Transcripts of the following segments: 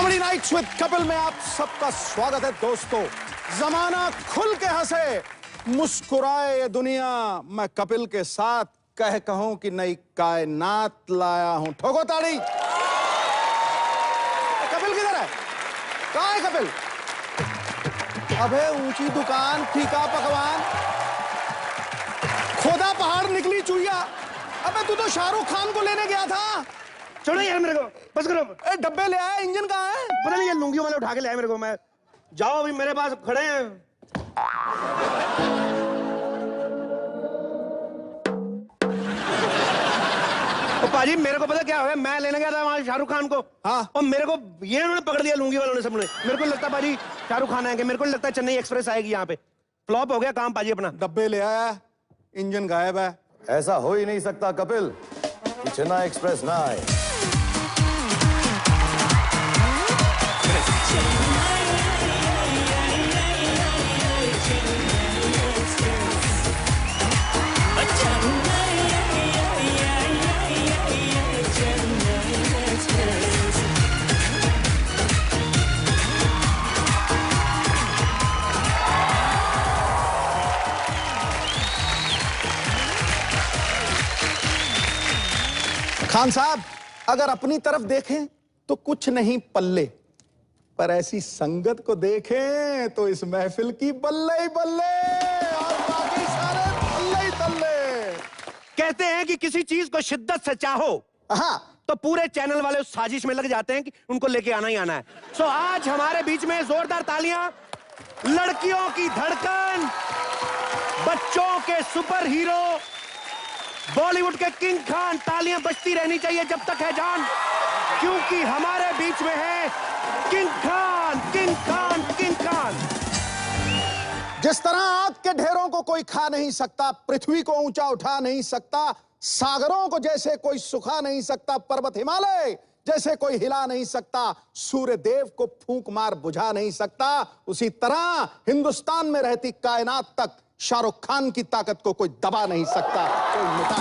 Comedy nights with Kapil में आप सबका स्वागत है दोस्तों। जमाना खुल के हंसे, मुस्कुराए ये दुनिया, मैं कपिल के साथ कहूं कि नई कायनात लाया हूं। ठोको ताड़ी। कपिल किधर है? कहां है कपिल? अबे ऊंची दुकान, फीका पकवान, खोदा पहाड़, निकली चुईया। अबे तू तो शाहरुख खान को लेने गया था। छोड़ो यार मेरे को, बस करो। डब्बे ले आया, इंजन कहाँ है? पता नहीं, ये लुंगियों वाले उठा के ले आए मेरे को। मैं जाओ, अभी मेरे पास खड़े हैं। पाजी मेरे को पता क्या हुआ, मैं लेने गया था वहां शाहरुख खान को। हाँ। और मेरे को ये उन्होंने पकड़ लिया, लुंगी वालों ने, सबने। मेरे को लगता पाजी शाहरुख खान आएंगे, मेरे को लगता है चेन्नई एक्सप्रेस आएगी यहाँ पे। फ्लॉप हो गया काम पाजी अपना। डब्बे ले आया, इंजन गायब है। ऐसा हो ही नहीं सकता कपिल कि चेन्नई एक्सप्रेस ना आए। खान साहब, अगर अपनी तरफ देखें तो कुछ नहीं पल्ले, पर ऐसी संगत को देखें तो इस महफिल की बल्ले ही बल्ले और बाकी सारे तल्ले ही तल्ले। कहते हैं कि किसी चीज को शिद्दत से चाहो, हाँ, तो पूरे चैनल वाले उस साजिश में लग जाते हैं कि उनको लेके आना ही आना है। सो आज हमारे बीच में जोरदार तालियां, लड़कियों की धड़कन, बच्चों के सुपर हीरो, बॉलीवुड के किंग खान। तालियां बजती रहनी चाहिए जब तक है जान, क्योंकि हमारे बीच में है king Khan, king Khan, king Khan. जिस तरह आग के ढेरों को कोई खा नहीं सकता, पृथ्वी को ऊंचा उठा नहीं सकता, सागरों को जैसे कोई सुखा नहीं सकता, पर्वत हिमालय जैसे कोई हिला नहीं सकता, सूर्य देव को फूंक मार बुझा नहीं सकता, उसी तरह हिंदुस्तान में रहती कायनात तक शाहरुख खान की ताकत को कोई दबा नहीं सकता, कोई मिटा।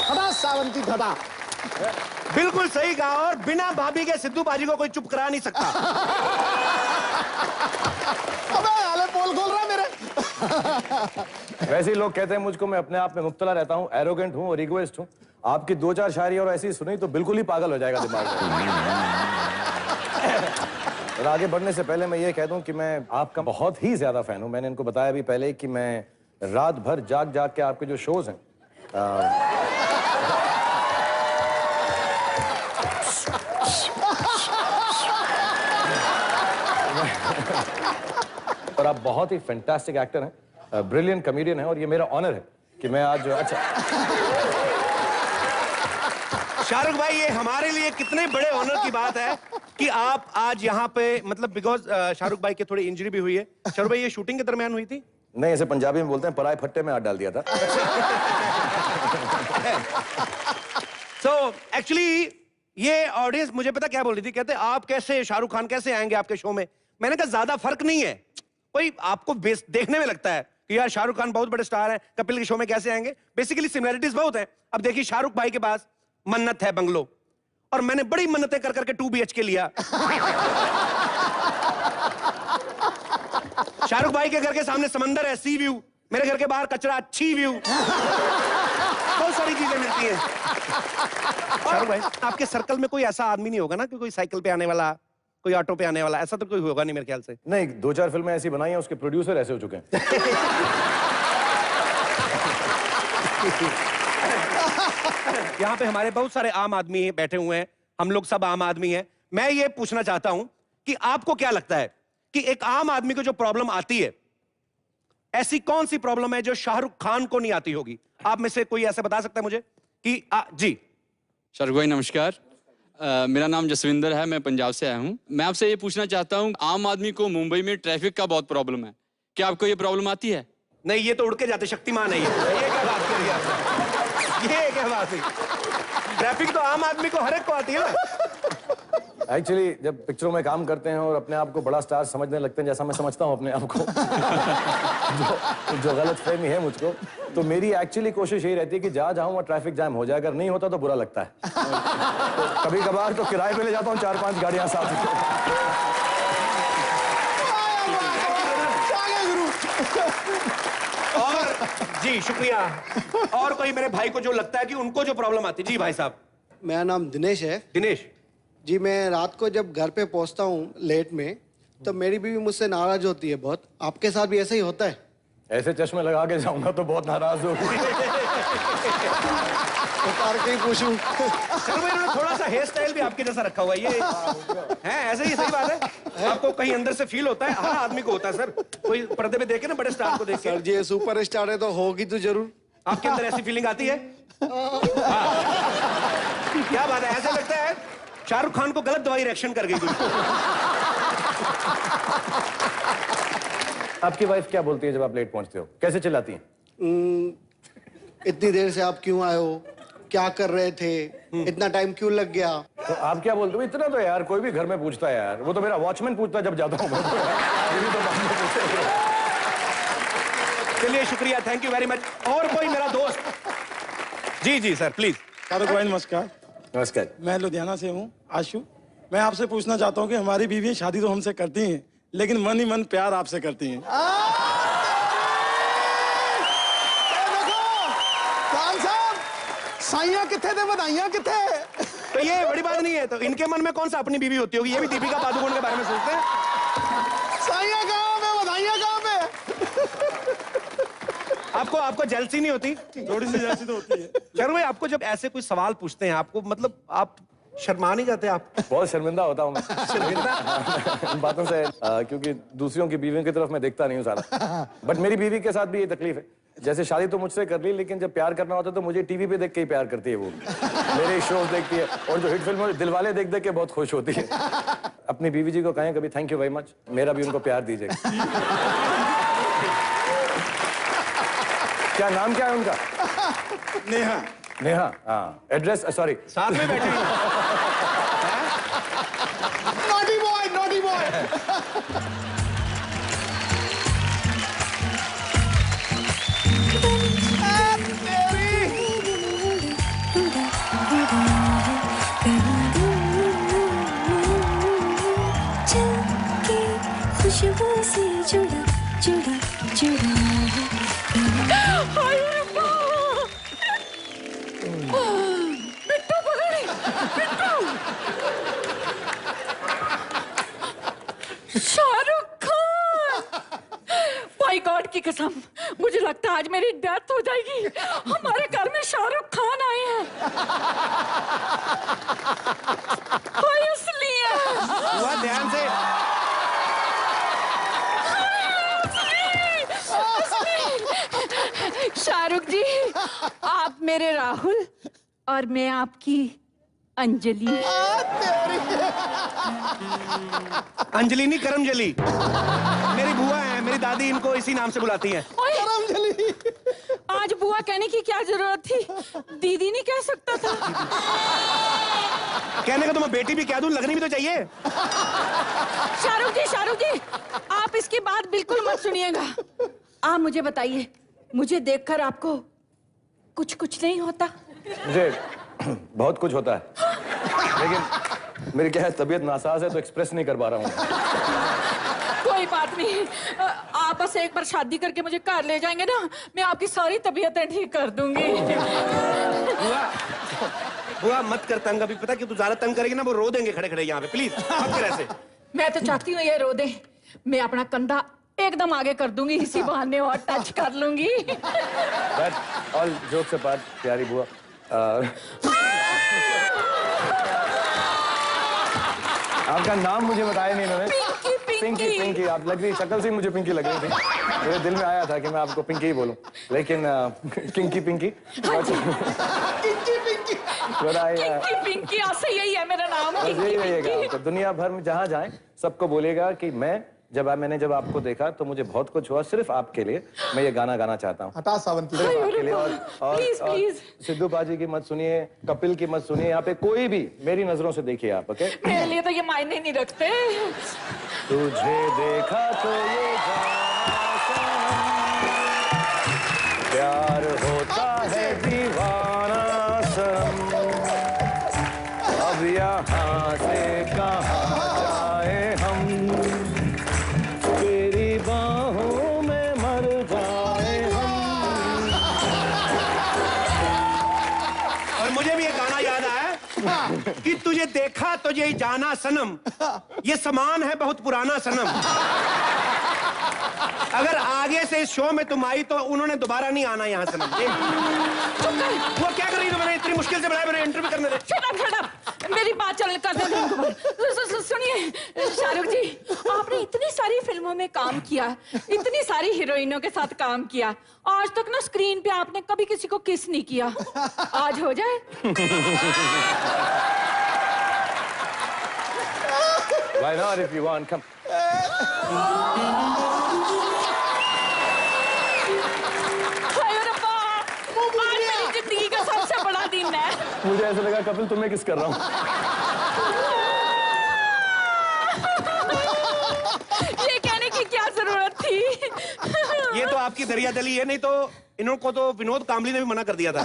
धदा सावंती धदा। बिल्कुल सही कहा, और बिना भाभी के सिद्धू बाजी को कोई चुप करा नहीं सकता। अबे आले पोल खोल रहा मेरे। वैसे ही लोग कहते हैं मुझको, मैं अपने आप में मुब्तला रहता हूँ, एरोगेंट हूँ और इगोइस्ट हूँ। आपकी दो चार शायरी और ऐसी सुनी तो बिल्कुल ही पागल हो जाएगा दिमाग में। और आगे बढ़ने से पहले मैं ये कह दूं कि मैं आपका बहुत ही ज्यादा फैन हूं। मैंने इनको बताया भी पहले कि मैं रात भर जाग जाग के आपके जो शोज हैं और आप बहुत ही फैंटास्टिक एक्टर हैं, ब्रिलियंट कॉमेडियन हैं, और ये मेरा ऑनर है कि मैं आज शाहरुख भाई, ये हमारे लिए कितने बड़े ऑनर की बात है कि आप आज यहाँ पे, मतलब बिकॉज शाहरुख भाई की थोड़ी इंजरी भी हुई है। शाहरुख भाई, ये शूटिंग के दरमियान हुई थी? नहीं, ऐसे पंजाबी में बोलते हैं, पराए फट्टे में हाथ डाल दिया था। So, एक्चुअली ये ऑडियंस मुझे पता क्या बोल रही थी, कहते आप कैसे, शाहरुख खान कैसे आएंगे आपके शो में? मैंने कहा ज्यादा फर्क नहीं है, कोई आपको देखने में लगता है कि यार शाहरुख खान बहुत बड़े स्टार हैं, कपिल के शो में कैसे आएंगे? बेसिकली सिमिलरिटीज बहुत है। अब देखिए, शाहरुख भाई के पास मन्नत है बंगलो, और मैंने बड़ी मन्नतें कर करके 2 BHK लिया। शाहरुख भाई के घर के सामने समंदर है, सी व्यू। मेरे घर के बाहर कचरा, अच्छी व्यू। बहुत सारी चीजें मिलती हैं। शाहरुख भाई, आपके सर्कल में कोई ऐसा आदमी नहीं होगा ना कि कोई साइकिल पे आने वाला, कोई ऑटो पे आने वाला? ऐसा तो कोई होगा नहीं मेरे ख्याल से। नहीं, 2-4 फिल्में ऐसी बनाई हैं, उसके प्रोड्यूसर ऐसे हो चुके हैं। यहाँ पे हमारे बहुत सारे आम आदमी बैठे हुए हैं, हम लोग सब आम आदमी हैं। मैं ये पूछना चाहता हूं कि आपको क्या लगता है कि एक आम आदमी को जो प्रॉब्लम आती है, ऐसी कौन सी प्रॉब्लम है जो शाहरुख खान को नहीं आती होगी? आप में से कोई ऐसे बता सकता है मुझे कि जी? शाहरुख भाई नमस्कार, मेरा नाम जसविंदर है, मैं पंजाब से आया हूं। मैं आपसे ये पूछना चाहता हूं, आम आदमी को मुंबई में ट्रैफिक का बहुत प्रॉब्लम है, क्या आपको ये प्रॉब्लम आती है? नहीं, ये तो उड़ के जाते, शक्तिमान है ये क्या बात कर रही है? ये क्या बात है? ट्रैफिक तो आम आदमी को हर एक को आती है ना। एक्चुअली जब पिक्चरों में काम करते हैं और अपने आप को बड़ा स्टार समझने लगते हैं, जैसा मैं समझता हूँ अपने आप को जो गलत फहमी है मुझको, तो मेरी एक्चुअली कोशिश यही रहती है कि जहाँ जाऊँ वहाँ ट्रैफिक जाम हो जाए। अगर नहीं होता तो बुरा लगता है। तो कभी कभार तो किराए पे ले जाता हूँ 4-5 गाड़ियाँ साथ में। और जी शुक्रिया। और कोई मेरे भाई को जो लगता है कि उनको जो प्रॉब्लम आती है? जी भाई साहब। मेरा नाम दिनेश है। दिनेश जी, मैं रात को जब घर पे पहुंचता हूँ लेट में, तो मेरी बीवी मुझसे नाराज होती है बहुत। आपके साथ भी ऐसा ही होता है? ऐसे चश्मे लगा के जाऊंगा तो बहुत नाराज होगी। उतार के ही पूछूं। चलो भाई, इन्होंने थोड़ा सा हेयर स्टाइल भी आपके जैसा रखा हुआ है। ये है ऐसे ही, सही बात है। आपको कहीं अंदर से फील होता है? हर आदमी को होता है सर। कोई पर्दे पे देखे ना बड़े स्टार को देख के। सर जी, ये सुपर स्टार है तो होगी तो जरूर। आपके अंदर ऐसी फीलिंग आती है? क्या बात है, ऐसा लगता है शाहरुख खान को गलत दवाई रिएक्शन कर गई। आपकी वाइफ क्या बोलती है जब आप लेट पहुंचते हो? कैसे चिल्लाती हैं? इतनी देर से आप क्यों आए हो? क्या कर रहे थे? इतना टाइम क्यों लग गया? तो आप क्या बोलते हो? इतना तो यार कोई भी घर में पूछता है यार। वो तो मेरा वॉचमैन पूछता है जब जाता हूँ। चलिए शुक्रिया, थैंक यू वेरी मच। और कोई मेरा दोस्त? जी जी सर प्लीज। शाहरुख भाई नमस्कार। नमस्कार। मैं लुधियाना से हूँ, आशु। मैं आपसे पूछना चाहता हूँ कि हमारी बीवी शादी तो हमसे करती हैं, लेकिन मन ही मन प्यार आपसे करती हैं। साइयां किथे थे, बधाइयां किथे? तो ये बड़ी बात नहीं है। तो इनके मन में कौन सा अपनी बीवी होती होगी? ये भी दीपिका पादुकोण के बारे में सोचते हैं। साइयां कहाँ पे, बधाइयां कहाँ पे? आपको जेलसी नहीं होती? थोड़ी सी जैसी तो होती है। शाहरुख भाई, आपको जब ऐसे कोई सवाल पूछते हैं, आपको मतलब आप शर्मा नहीं जाते? आप बहुत शर्मिंदा होता हूँ मैं इन बातों से, क्योंकि दूसरों की बीवियों की तरफ मैं देखता नहीं हूँ सारा। बट मेरी बीवी के साथ भी ये तकलीफ है। जैसे शादी तो मुझसे कर ली, लेकिन जब प्यार करना होता है तो मुझे टीवी पे देख के ही प्यार करती है वो। मेरे शोज देखती है और जो हिट फिल्म दिलवाले देख देख के बहुत खुश होती है। अपनी बीवी जी को कहें कभी थैंक यू वेरी मच, मेरा भी उनको प्यार दीजिए। क्या नाम क्या है उनका? नेहा। नेहा, हाँ। एड्रेस सॉरी, साथ में बैठे नॉटी बॉय, नॉटी बॉय। खुशबू से जुड़ा जुड़ा जुड़ा शाहरुख खान, माय गॉड की कसम, मुझे लगता है आज मेरी डेथ हो जाएगी। हमारे घर में शाहरुख खान आए हैं। इसलिए हुआ ध्यान से। शाहरुख जी, आप मेरे राहुल और मैं आपकी अंजलि। अंजलि नहीं, करमजली। मेरी बुआ है, मेरी दादी इनको इसी नाम से बुलाती हैं। करमजली। आज बुआ कहने की क्या जरूरत थी? दीदी नहीं कह सकता था? कहने का तो मैं बेटी भी कह दूं, लगनी भी तो चाहिए। शाहरुख जी, आप इसकी बात बिल्कुल मत सुनिएगा। आप मुझे बताइए, मुझे देखकर आपको कुछ नहीं होता? मुझे बहुत कुछ होता है, लेकिन मेरी क्या है, तबीयत नासाज है तो एक्सप्रेस नहीं कर पा रहा हूँ। कोई बात नहीं, आप बस एक बार शादी करके मुझे घर ले जाएंगे ना, मैं आपकी सारी तबीयतें ठीक कर दूंगी। बुआ मत कर तंग अभी। पता क्यों? तू ज्यादा तंग करेगी ना, वो रो देंगे खड़े खड़े यहाँ पे। प्लीज मत कर ऐसे। मैं तो चाहती हूँ ये रो दे। मैं अपना कंधा एकदम आगे कर दूंगी, इसी बहाने और टच कर लूंगी। ऑल जोक्स अपार्ट, प्यारी बुआ, आपका नाम मुझे बताया नहीं इन्होंने। पिंकी। आप लग रही, शक्ल से मुझे पिंकी लग रही थी। मेरे दिल में आया था कि मैं आपको पिंकी ही बोलूं, लेकिन पिंकी। पिंकी, ऐसे यही है मेरा नाम। यही रहिएगा। तो दुनिया भर में जहाँ जाएं सबको बोलेगा कि मैं जब आपको देखा तो मुझे बहुत कुछ हुआ। सिर्फ आपके लिए मैं ये गाना गाना चाहता हूँ, हटा सावन की। सिर्फ आपके लिए। और प्लीज प्लीज सिद्धू पाजी की मत सुनिए, कपिल की मत सुनिए, यहाँ पे कोई भी मेरी नजरों से देखिए आप। ओके, मेरे लिए तो ये मायने नहीं रखते। तुझे देखा तो ये प्यार होता है दीवाना सनम, अब यहाँ से कहाँ जाए हम, तेरी बाहों में मर जाए हम। और मुझे भी ये गाना याद आया कि तुझे देखा तो ये जाना सनम, ये समान है बहुत पुराना सनम। अगर आगे से इस शो में तुम आई तो उन्होंने दोबारा नहीं आना यहाँ सनम। वो क्या कर रही है? मैंने इतनी मुश्किल से बनाया, मेरे इंटरव्यू करने दे। शट अप, मेरी बात चल करते हैं। सुनिए शाहरुख जी, आपने इतनी सारी फिल्मों में काम किया, इतनी सारी हीरोइनों के साथ काम किया, आज तक ना स्क्रीन पे आपने कभी किसी को किस नहीं किया। आज हो जाए। Why not if you want? Come. हाय रब्बा, आज मेरी जिंदगी का सबसे बड़ा दिन है। मुझे ऐसा लगा कपिल तुम्हें किस कर रहा हूँ। ये कहने की क्या जरूरत थी? ये तो आपकी दरिया दली है, नहीं तो इनको तो विनोद कामली ने भी मना कर दिया था।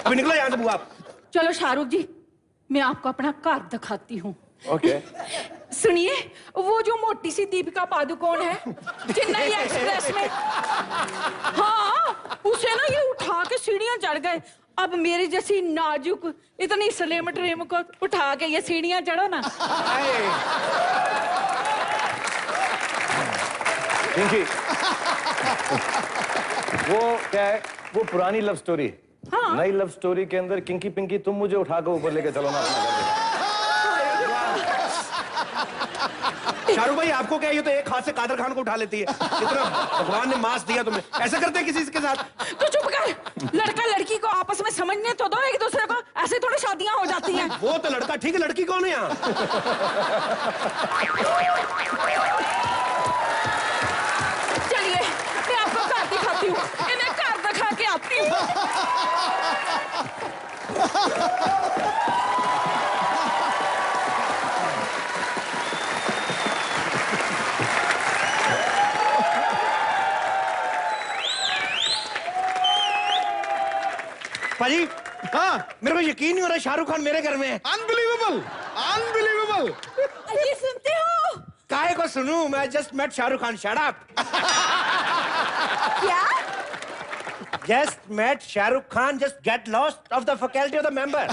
अभी निकलो यहाँ से बुआ आप। चलो शाहरुख जी, मैं आपको अपना कार दिखाती हूँ। ओके। सुनिए, वो जो मोटी सी दीपिका पादुकोण है चेन्नई एक्सप्रेस में, हाँ उसे ना ये उठा के सीढ़ियां चढ़ गए। अब मेरी जैसी नाजुक इतनी स्लिम ट्रिम को उठा के ये सीढ़ियां चढ़ो ना। पिंकी, वो क्या है, वो पुरानी लव स्टोरी। हाँ। नई लव स्टोरी के अंदर किंकी पिंकी तुम मुझे उठाकर ऊपर लेके चलो ना अपना घर। शाहरुख भाई आपको क्या, ये तो एक हाथ से कादर खान को उठा लेती है। इतना भगवान ने मांस दिया तुम्हें, ऐसा करते हैं किसी के साथ? तो चुप कर, लड़का लड़की को आपस में समझने तो दो एक दूसरे को, ऐसे थोड़ी शादियां हो जाती हैं। वो तो लड़का ठीक है, लड़की कौन है यहाँ? चलिए मैं आपको कार दिखाती हूँ, मैं कार दिखा के आती हूँ। पाजी, हाँ, मेरे को यकीन नहीं हो रहा शाहरुख खान मेरे घर में है। Unbelievable, unbelievable. ये सुनते हो? काहे को सुनूं, मैं just met Shahrukh Khan. Shut up. क्या? Just met Shahrukh Khan, just get lost of the faculty of the member.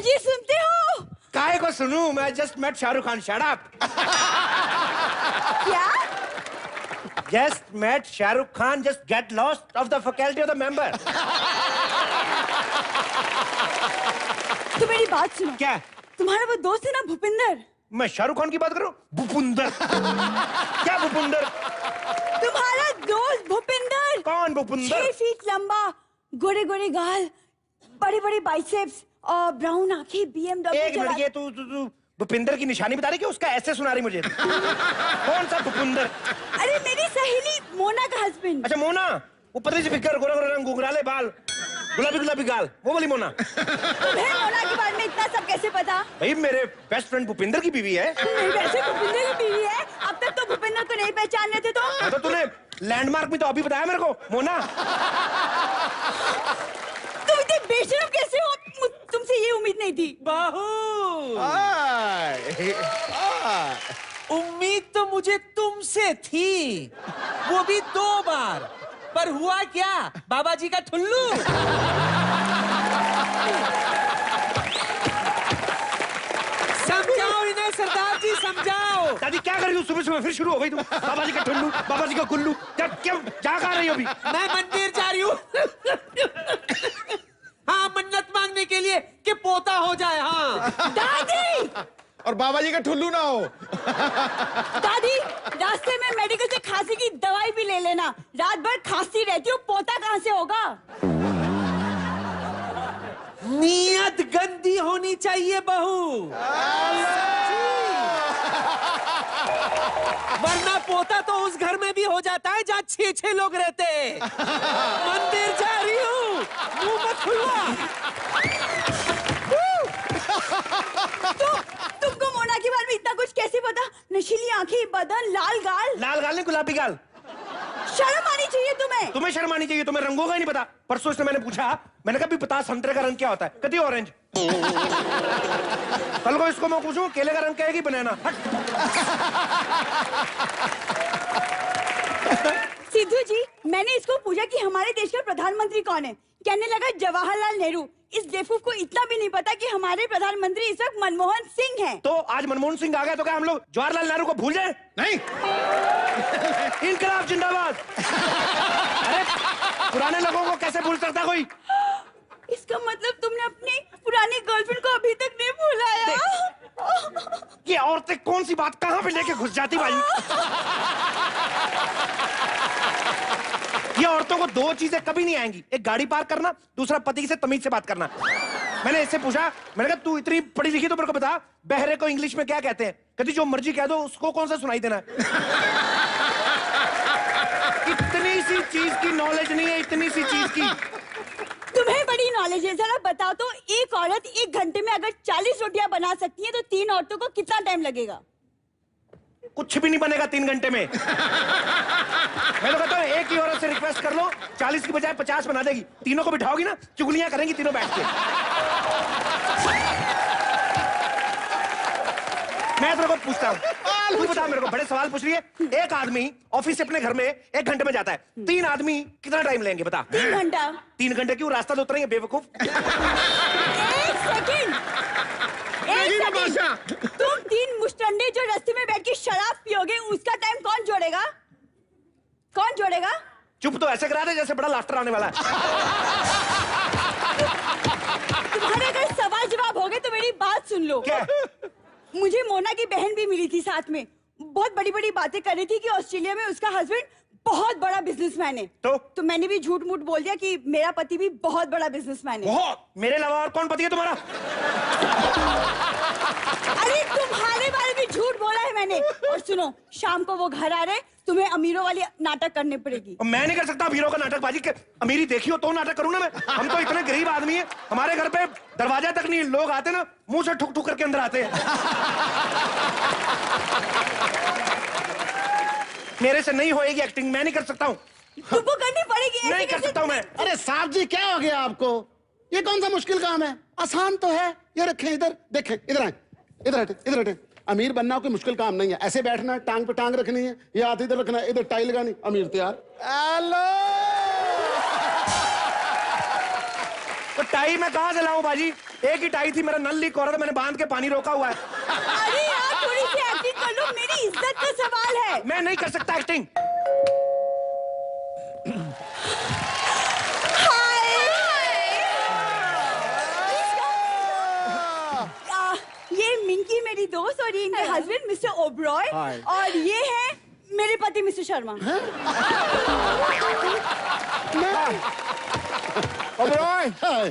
ये सुनते हो? काहे को सुनूं, मैं just met Shahrukh Khan. Shut up. क्या? Just met Shahrukh Khan, just get lost of the faculty of the member. तो मेरी बात सुनो। क्या? तुम्हारा वो दोस्त है ना भूपिंदर? मैं शाहरुख खान की बात कर रहा हूँ? भूपुंदर? क्या भूपुंदर? तुम्हारा दोस्त भूपिंदर। कौन भूपुंदर? 6 फीट लंबा, गोरे गोरे गाल, बड़े बड़े बाइसेप्स और ब्राउन आंखें, BMW एक मिनट, ये तू भूपिंदर की निशानी बता रही कि उसका ऐसे सुना रही मुझे? कौन सा भूपुंदर? अरे मेरी सहेली मोना का हस्बैंड। अच्छा मोना, वो पतली सी फिगर, गोरा गोरा रंग, घुंघराले बाल, गुलाबी गुलाबी गाल, वो वाली मोना। तुम्हें मोना के बारे में इतना सब कैसे पता? भाई मेरे बेस्ट फ्रेंड भूपिंदर की बीवी है। नहीं, वैसे भूपिंदर की बीवी है। अब तक तो भूपिंदर को नहीं पहचान रहे थे तो? हाँ, तो तूने लैंडमार्क में तो अभी बताया मेरे को, मोना। तुम इतने बेशरम कैसे हो? तुमसे ये उम्मीद नहीं थी। बाहू, उम्मीद तो मुझे तुमसे थी, वो भी 2 बार, पर हुआ क्या? बाबा जी का ठुल्लू। समझाओ इन्हें सरदार जी, समझाओ। दादी क्या कर रही हो? सुबह सुबह फिर शुरू हो गई तुम। बाबा जी का ठुल्लू, बाबा जी का गुल्लू, क्या क्या जा कर रही हो अभी? मैं मंदिर जा रही हूँ। हाँ, मन्नत मांगने के लिए कि पोता हो जाए। हाँ दादी, और बाबा जी का ठुल्लू ना हो। दादी रास्ते में मेडिकल से खांसी की दवाई भी ले लेना, रात भर खांसती रहती हूँ, पोता कहाँ से होगा? नीयत गंदी होनी चाहिए बहू, वरना पोता तो उस घर में भी हो जाता है जहाँ 6-6 लोग रहते हैं। मंदिर जा रही हूँ, मुंह मत खुलवा। तुमको मोना के बारे में इतना कुछ कैसे पता? नशीली आंखें, बदन, लाल गाल। लाल गाल नहीं, गुलाबी गाल। शर्म आनी चाहिए तुम्हें। तुम्हें शर्म आनी चाहिए, तुम्हें रंगों का ही नहीं पता। परसों इसने मैंने पूछा, मैंने कहा भी पता संतरे का रंग क्या होता है? कहती ऑरेंज। कल को इसको मैं पूछूं केले का रंग क्या है कि बनाना? सिद्धू जी, मैंने इसको पूछा कि हमारे देश का प्रधानमंत्री कौन है। कहने लगा जवाहरलाल नेहरू। इस बेवकूफ को इतना भी नहीं पता कि हमारे प्रधानमंत्री इस वक्त मनमोहन सिंह हैं। तो आज मनमोहन सिंह आ गया तो क्या हम लोग जवाहरलाल नेहरू को भूल जाए? नहीं, इनकलाब जिंदाबाद। अरे पुराने लोगों को कैसे भूल सकता कोई? इसका मतलब तुमने अपनी पुरानी गर्लफ्रेंड को अभी तक नहीं भुलाया। ये औरतें कौन सी बात कहां पे लेके घुस जाती भाई? ये औरतों को दो चीजें कभी नहीं आएंगी, एक गाड़ी पार्क करना, दूसरा पति से तमीज से बात करना। मैंने इससे पूछा, मैंने कहा तू इतनी पढ़ी लिखी तो मेरे को बता, बहरे को इंग्लिश में क्या कहते हैं? कहती जो मर्जी कह दो, उसको कौन सा सुनाई देना है? इतनी सी चीज की नॉलेज नहीं है, इतनी सी चीज की। तुम्हें बड़ी नॉलेज है। जरा बताओ तो, एक औरत 1 घंटे में अगर 40 रोटियां बना सकती है तो 3 औरतों को कितना टाइम लगेगा? कुछ भी नहीं बनेगा 3 घंटे में। मैं तो कहता हूँ एक ही औरत से रिक्वेस्ट कर लो, 40 की बजाय 50 बना देगी। तीनों को बिठाओगी ना, चुगलियां करेंगी तीनों बैठ के। मैं तेरे को पूछता हूँ, तू बता मेरे को, बड़े सवाल पूछ रही है। एक आदमी ऑफिस से अपने घर में 1 घंटे में जाता है, 3 आदमी कितना टाइम लेंगे बता? 3 घंटा। 3 घंटे क्यों? रास्ता तो उतरेंगे बेवकूफ। 1 सेकंड। तुम 3 मुस्टंडे जो रास्ते में बैठ के शराब पियोगे, उसका टाइम कौन जोड़ेगा? कौन जोड़ेगा? चुप तो ऐसे करा दे जैसे बड़ा लाफ्टर आने वाला है। तुम्हारे अगर सवाल जवाब हो गए तो मेरी बात सुन लो। क्या? मुझे मोना की बहन भी मिली थी साथ में, बहुत बड़ी बड़ी बातें कर रही थी कि ऑस्ट्रेलिया में उसका हस्बैंड बहुत बड़ा बिजनेसमैन है। तो मैंने भी झूठ मूठ बोल दिया कि मेरा पति भी बहुत बड़ा बिजनेसमैन है। बहुत? मेरे अलावा और कौन पति है तुम्हारा? अरे तुम्हारे बारे में झूठ बोला है मैंने। और सुनो, शाम को वो घर आ रहे, तुम्हें अमीरों वाली नाटक करनी पड़ेगी। मैं नहीं कर सकता अमीरों का नाटक बाजी। के अमीरी देखी हो तो नाटक करूंगा मैं? हम तो इतने गरीब आदमी हैं, हमारे घर पे दरवाजा तक नहीं, लोग आते ना मुंह से ठुक ठुक करके अंदर आते हैं। मेरे से नहीं होएगी एक्टिंग, मैं नहीं कर सकता हूँ। तुमको करनी पड़ेगी। नहीं कर सकता हूँ मैं। अरे साहब जी, क्या हो गया आपको? ये कौन सा मुश्किल काम है? आसान तो है। ये रखें इधर, देखें, इधर आए, इधर हटे, इधर हटे। अमीर बनना कोई मुश्किल काम नहीं है। ऐसे बैठना, टांग पे टांग रखनी है, ये हाथ इधर रखना है, इधर टाई लगानी, अमीर तैयार। हेलो। तो टाई मैं कहां से लाऊं बाजी? एक ही टाई थी, मेरा नल लीक हो रहा था, मैंने बांध के पानी रोका हुआ है। अरे यार, थोड़ी सी एक्टिंग कर लो, मेरी इज्जत का सवाल है। मैं नहीं कर सकता एक्टिंग। ये मिंकी मेरी दोस्त और ये इनके हस्बैंड मिस्टर ओब्रॉय, और ये है मेरे पति mister Sharma. Oberoi, hi.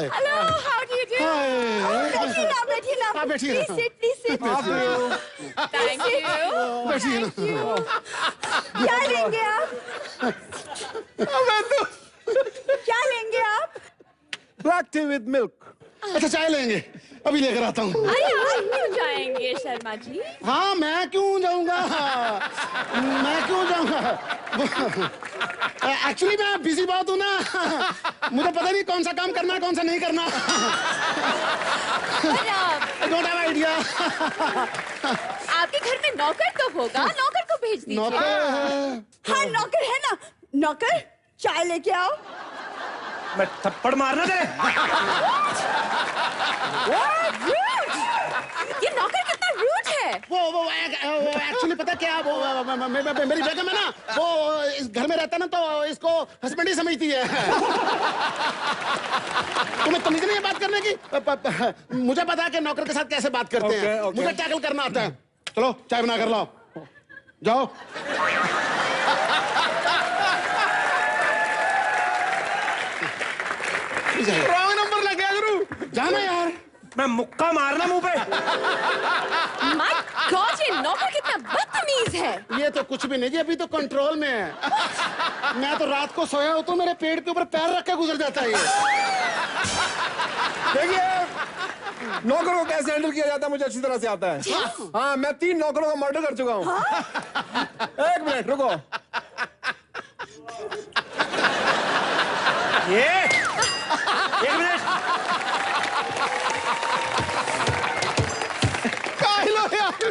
Hello, how do you do? बैठिए ना। आप बैठिए ना। Please sit. Thank you. बैठिए ना। क्या लेंगे आप? क्या लेंगे आप? Black T with milk. अच्छा, चाय लेंगे, अभी लेकर आता हूँ। अरे आप क्यों जाएंगे शर्मा जी? हाँ, मैं क्यों जाऊंगा? मैं क्यों जाऊंगा? एक्चुअली मैं बिजी बहुत हूँ ना, मुझे पता नहीं कौन सा काम करना है, कौन सा नहीं करना। Don't have idea. आपके घर में नौकर तो होगा, नौकर को भेज दीजिए। नौकर? हाँ, नौकर है ना। नौकर, चाय लेके आओ। मैं थप्पड़ मारना दे। ये नौकर कितना रूड है। वो एक्चुअली पता क्या, वो मेरी बेगम है ना, वो इस घर में रहता ना, तो इसको हस्बैंड ही समझती है। तुम्हें तमीज नहीं है बात करने की? मुझे पता है कि नौकर के साथ कैसे बात करते हैं। मुझे टैकल करना आता है। चलो, चाय बना कर लाओ, जाओ। रोहन मैं मुक्का मारना मुंह पे। माय गॉड, ये नौकर कितना बदतमीज है। ये तो कुछ भी नहीं जी, अभी तो कंट्रोल में है। मैं तो रात को सोया हूं तो मेरे पेट के ऊपर पैर रख के गुजर जाता है ये। देखिए नौकरों को कैसे हैंडल किया जाता है मुझे अच्छी तरह से आता है। हाँ, मैं 3 नौकरों का मर्डर कर चुका हूँ। एक मिनट रुको। ये 1 मिनट।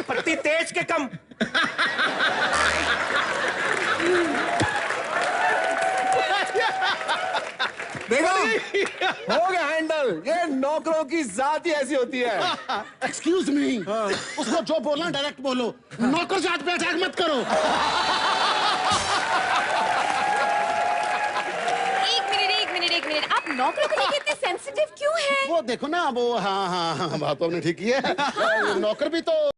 पत्ती तेज के कम। देखो हो गया हैंडल। ये नौकरों की जात ही ऐसी होती है। एक्सक्यूज मी, उसको जो बोलना डायरेक्ट बोलो, नौकर जात पे अटैक मत करो। एक मिनट, आप नौकरों को लेकर इतने सेंसिटिव क्यों हैं? वो देखो ना, वो हाँ, बात तो आपने ठीक की है। नौकर भी तो